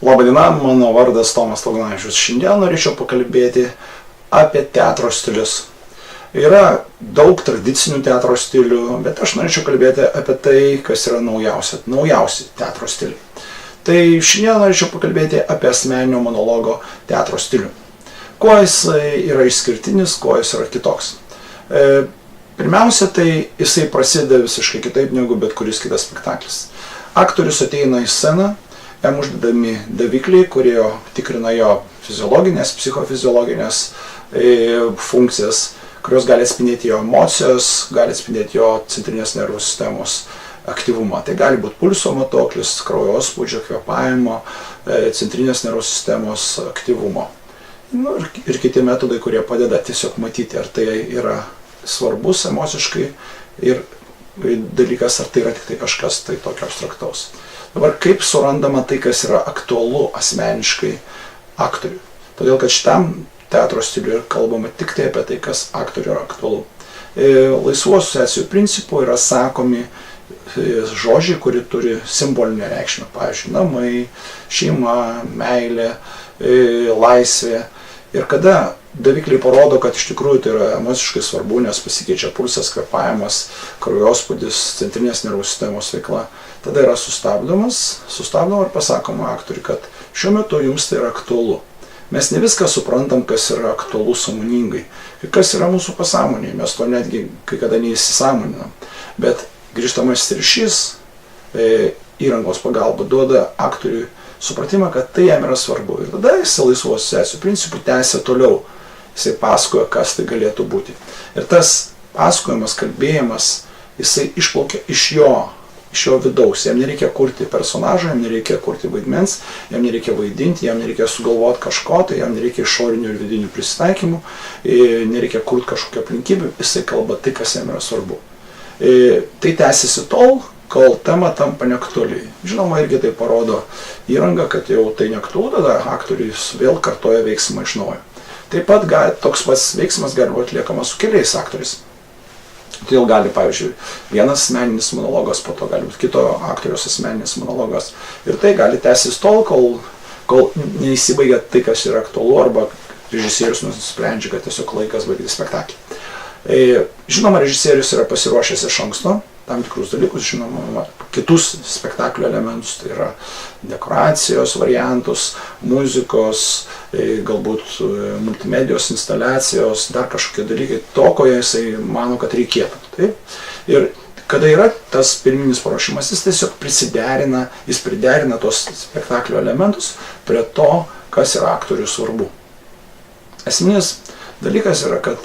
Labadiena, mano vardas Tomas Lagūnavičius. Šiandien norėčiau pakalbėti apie teatro stilius. Yra daug tradicinių teatro stilių, bet aš norėčiau kalbėti apie tai, kas yra naujausi teatro stiliai. Tai šiandien norėčiau pakalbėti apie asmeninio monologo teatro stilių. Kuo jis yra išskirtinis, kuo jis yra kitoks. Pirmiausia, tai jisai prasideda visiškai kitaip negu bet kuris kitas spektaklis. Aktorius ateina į sceną, jam uždedami davikliai, kurie tikrina jo fiziologinės, psichofiziologinės funkcijas, kurios gali atspindėti jo emocijos, gali atspindėti jo centrinės nervų sistemos aktyvumą. Tai gali būti pulso matuoklis, kraujospūdžio, kvėpavimo, centrinės nervų sistemos aktyvumo. Ir kiti metodai, kurie padeda tiesiog matyti, ar tai yra svarbus emociškai ir dalykas, ar tai yra tik tai kažkas tai tokio abstraktaus. Dabar kaip surandama tai, kas yra aktualu asmeniškai aktoriui. Todėl, kad šitam teatro stiliui kalbama tik tai apie tai, kas aktoriui yra aktualu. Laisvų asociacijų principų yra sakomi žodžiai, kurie turi simbolinę reikšmę. Pavyzdžiui, namai, šeima, meilė, laisvė. Ir kada davikliai parodo, kad iš tikrųjų tai yra emociškai svarbu, nes pasikeičia pulsas, kvėpavimas, kraujospūdis, centrinės nervų sistemos veikla, tada yra sustabdoma ir pasakoma aktoriui, kad šiuo metu jums tai yra aktualu. Mes ne viską suprantam, kas yra aktualu sąmoningai, kas yra mūsų pasąmonėje, mes to netgi kai kada neįsisąmoninam. Bet grįžtamasis ryšys įrangos pagalba duoda aktoriui supratimą, kad tai jam yra svarbu. Ir tada jisai laisvų asociacijų principų tęsia toliau. Jisai pasakoja, kas tai galėtų būti. Ir tas pasakojimas, kalbėjimas, jisai išplaukia iš jo vidaus. Jam nereikia kurti personažą, jam nereikia kurti vaidmens, jam nereikia vaidinti, jam nereikia sugalvoti kažko, tai jam nereikia išorinių ir vidinių prisitaikymų, nereikia kurti kažkokią aplinkybę, jisai kalba tai, kas jam yra svarbu. Tai tęsiasi tol, kol tema tampa neaktuali. Žinoma, irgi tai parodo įranga, kad jau tai neaktualu, tada aktorius vėl kartoja veiksmą iš naujo. Taip pat toks pats veiksmas gali būti atliekamas su keliais aktoriais. Todėl gali, pavyzdžiui, vienas asmeninis monologas, po to gali būti kito aktoriaus asmeninis monologas. Ir tai gali tęsis tol, kol neįsibaigia tai, kas yra aktualu, arba režisierius nusprendžia, kad tiesiog laikas baigti spektaklį. Žinoma, režisierius yra pasiruošęs iš anksto tam tikrus dalykus, žinoma, kitus spektaklio elementus, tai yra dekoracijos variantus, muzikos, galbūt multimedijos instaliacijos, dar kažkokie dalykai, to, ko jisai mano, kad reikėtų. Taip? Ir kada yra tas pirminis paruošimas, jis tiesiog priderina tos spektaklio elementus prie to, kas yra aktoriui svarbu. Esminis dalykas yra, kad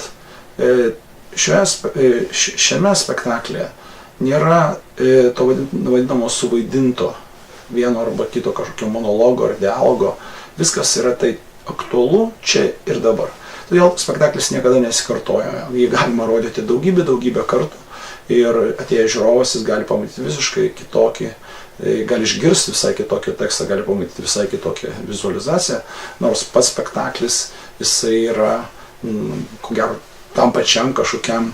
šiame spektaklyje nėra to vadinamo suvaidinto vieno arba kito kažkokio monologo ar dialogo. Viskas yra tai aktualu čia ir dabar. Todėl spektaklis niekada nesikartoja. Jį galima rodyti daugybę kartų ir atėjęs žiūrovas jis gali pamatyti visiškai kitokį, gali išgirsti visai kitokį tekstą, gali pamatyti visai kitokią vizualizaciją, nors pats spektaklis jisai yra, ko gero, tam pačiam kažkokiam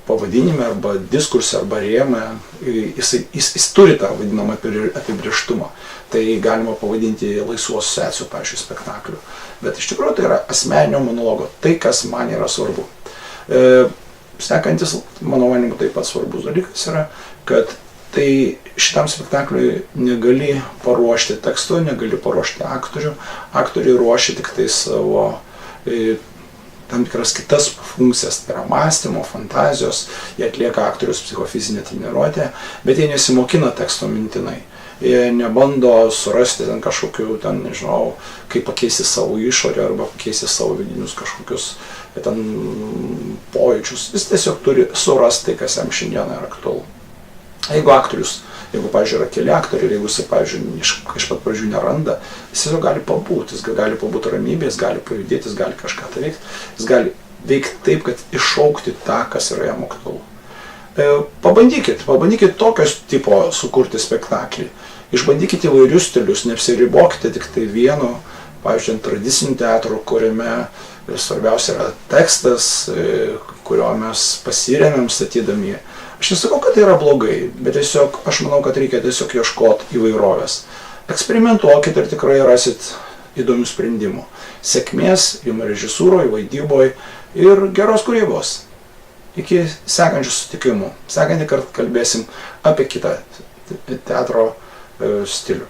pavadinime arba diskurse arba rėme, jis turi tą vadinamą apibrėžtumą. Tai galima pavadinti laisvų asociacijų, pavyzdžiui, spektaklių. Bet iš tikrųjų tai yra asmeninio monologo, tai, kas man yra svarbu. Sekantis, mano manimu, taip pat svarbus dalykas yra, kad tai šitam spektakliui negali paruošti teksto, negali paruošti aktorių. Aktoriai ruošia tik tai savo tam tikras kitas funkcijas, tai yra mąstymo, fantazijos, jie atlieka aktorius psichofizinę treniruotę, bet jie nesimokina teksto mintinai. Jie nebando surasti ten kažkokių, nežinau, kaip pakeisti savo išorę arba pakeisti savo vidinius kažkokius ten pojūčius. Jis tiesiog turi surasti tai, kas jam šiandieną yra aktualu. Jeigu, pavyzdžiui, yra keli aktoriai ir jeigu jis, pavyzdžiui, iš pat pradžių neranda, jis tiesiog gali pabūti, jis gali pabūti ramybėje, jis gali pajudėti, jis gali kažką tai veikti, jis gali veikti taip, kad iššaukti tą, kas yra jam aktualu. Pabandykit tokios tipo sukurti spektaklį, išbandykite įvairius stilius, neapsiribokite tik tai vienu, pavyzdžiui, tradiciniu teatru, kuriame svarbiausia yra tekstas, kurio mes pasiremiam statydami. Aš nesakau, kad tai yra blogai, bet tiesiog aš manau, kad reikia tiesiog ieškoti įvairovės. Eksperimentuokit ir tikrai rasit įdomių sprendimų. Sėkmės jums režisūroje, vaidyboje ir geros kūrybos. Iki sekančių susitikimų. Sekantį kartą kalbėsim apie kitą teatro stilių.